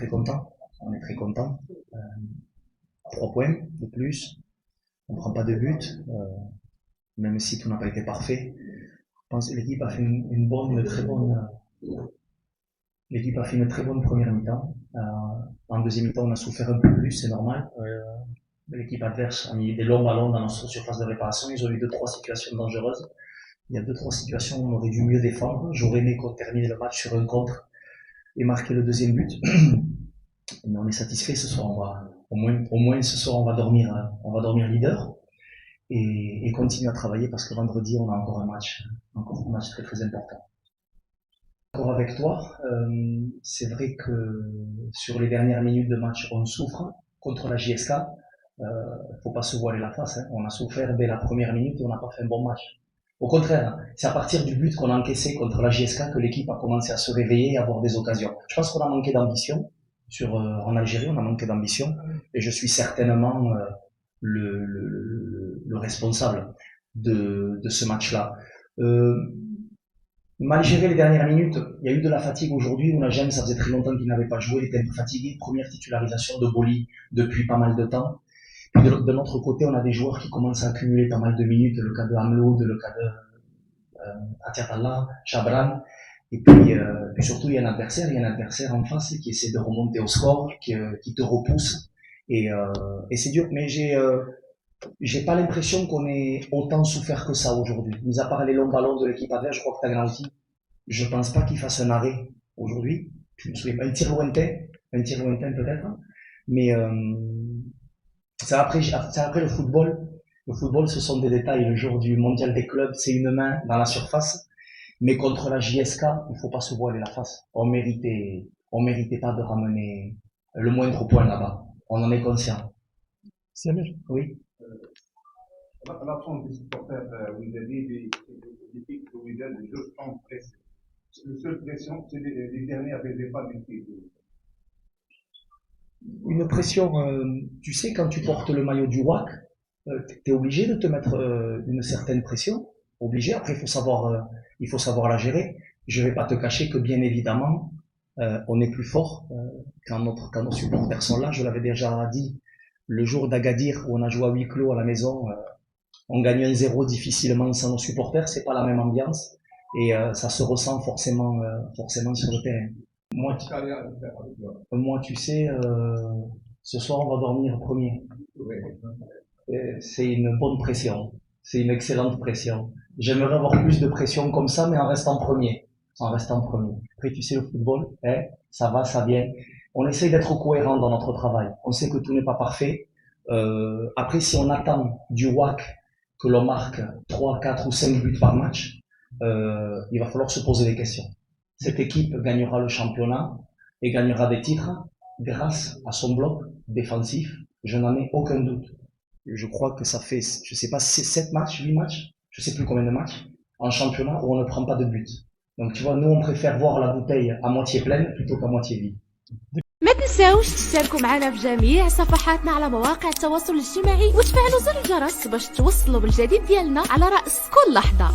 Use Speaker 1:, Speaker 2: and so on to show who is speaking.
Speaker 1: très content. On est très content. 3 points de plus. On prend pas de but, même si tout n'a pas été parfait. Je pense que l'équipe a fait l'équipe a fait une très bonne première mi-temps. En deuxième mi-temps, on a souffert un peu plus, c'est normal. L'équipe adverse a mis des longs ballons dans notre surface de réparation. Ils ont eu 2-3 situations dangereuses. Il y a 2-3 situations où on aurait dû mieux défendre. J'aurais aimé qu'on termine le match sur un contre et marquer le deuxième but. Mais on est satisfait ce soir. Au moins ce soir, on va dormir leader et continuer à travailler parce que vendredi, on a encore un match très très important. D'accord avec toi, c'est vrai que sur les dernières minutes de match, on souffre contre la JSK. Faut pas se voiler la face, hein. On a souffert dès la première minute et on n'a pas fait un bon match. Au contraire, c'est à partir du but qu'on a encaissé contre la JSK que l'équipe a commencé à se réveiller et à avoir des occasions. Je pense qu'on a manqué d'ambition en Algérie, on a manqué d'ambition et je suis certainement le responsable de ce match-là. Mal géré les dernières minutes, il y a eu de la fatigue aujourd'hui. James, ça faisait très longtemps qu'il n'avait pas joué, il était un peu fatigué. Première titularisation de Boli depuis pas mal de temps. Puis de notre côté, on a des joueurs qui commencent à accumuler pas mal de minutes, le cas de Hamloud, le cas de Atiatallah, Chabran. Et puis surtout, il y a un adversaire en face qui essaie de remonter au score, qui te repousse. Et c'est dur, mais j'ai pas l'impression qu'on ait autant souffert que ça aujourd'hui. Mis à part les longs ballons de l'équipe adverse, je crois que Tagnauti, je pense pas qu'il fasse un arrêt aujourd'hui. Je me souviens pas, un tir lointain peut-être. Mais c'est après le football. Le football, ce sont des détails. Le jour du mondial des clubs, c'est une main dans la surface. Mais contre la JSK, il faut pas se voiler la face. On méritait pas de ramener le moindre point là-bas. On en est conscient.
Speaker 2: Samir.
Speaker 1: Oui.
Speaker 3: L'absence des supporters Wydadi, des équipes de Wydad, des jeux sont pressés. La seule pression, c'est les derniers avec des pas du
Speaker 1: Une pression, tu sais, quand tu portes le maillot du WAC, t'es obligé de te mettre une certaine pression. Obligé. Après, il faut savoir la gérer. Je vais pas te cacher que bien évidemment, on est plus fort quand nos supporters sont là. Je l'avais déjà dit le jour d'Agadir où on a joué à huis clos à la maison. On gagne 1-0 difficilement sans nos supporters. C'est pas la même ambiance et ça se ressent forcément sur le terrain. Moi, tu sais, ce soir on va dormir premier. C'est une bonne pression. C'est une excellente pression. J'aimerais avoir plus de pression comme ça, mais en restant premier. Après, tu sais, le football, ça va, ça vient. On essaye d'être cohérent dans notre travail. On sait que tout n'est pas parfait. Après, si on attend du WAC que l'on marque 3, 4 ou 5 buts par match, il va falloir se poser des questions. Cette équipe gagnera le championnat et gagnera des titres grâce à son bloc défensif. Je n'en ai aucun doute. Je crois que ça fait, je sais pas, 7 matchs, 8 matchs, je sais plus combien de matchs, en championnat où on ne prend pas de but. Donc tu vois, nous on préfère voir la bouteille à moitié pleine plutôt qu'à moitié vide.
Speaker 4: ما تنساوش تشتركوا معنا في جميع صفحاتنا على مواقع التواصل الاجتماعي وتفعلوا زر الجرس باش توصلوا بالجديد ديالنا على رأس كل لحظة.